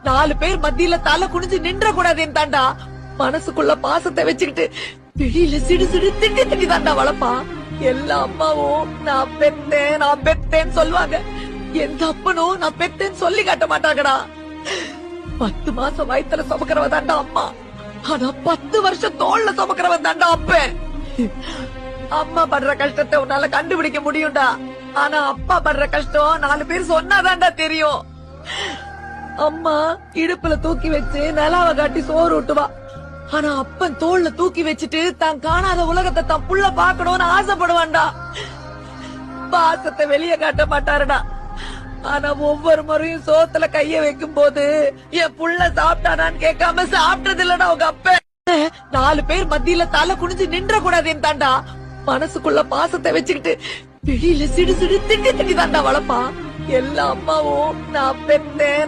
4 பேர் மத்தியில தலை குனிஞ்சு நின்ற கூடாதுன்னு தாண்டா மனசுக்குள்ள பாசத்தை வச்சுக்கிட்டு வெளியில சிடு சிடு திட்டி திட்டி தாண்டா வளர்ப்பான். எல்லா அம்மாவும் நான் பெத்தேன்னு சொல்லுவாங்க. எந்த அப்பனும் நான் பெத்தேன்னு சொல்லி காட்ட மாட்டாங்கடா. 10 மாசம் வயித்துல சுமக்கிறவ தாண்டா அம்மா. ஆனா 10 வருஷம் தோல்ல சுமக்கிறவன் தாண்டா அப்பன். அம்மா படுற கஷ்டத்தை உன்னால கண்டுபிடிக்க முடியும்டா. ஆனா அப்பா படுற கஷ்டம் 4 பேர் சொன்னாதான்டா தெரியும். அம்மா இடுப்புல தூக்கி வச்சு நிலாவ காட்டி சோறு ஊட்டுவா. ஆனா அப்பன் தோல்ல தூக்கி வச்சுட்டு தான் காணாத உலகத்தை தான் புள்ள பாக்கணும்னு ஆசைப்படுவான்டா. பாசத்தை வெளியே காட்ட மாட்டாருடா. ஆனா ஒவ்வொரு முறையும் சோத்துல கைய வைக்கும் போது என் புள்ள சாப்பிட்டானான்னு கேட்காம சாப்பிட்டது இல்லடா உங்க அப்ப. 4 பேர் மத்தியில தலை குனிஞ்சு நின்ற கூடாதுன்னு தாண்டா மனசுக்குள்ள பாசத்தை வச்சுக்கிட்டு வெளியில சிடு சிடு திட்டி திட்டி தாண்டா வளர்ப்பான். எல்லா அம்மாவும் நான் பெத்தேன்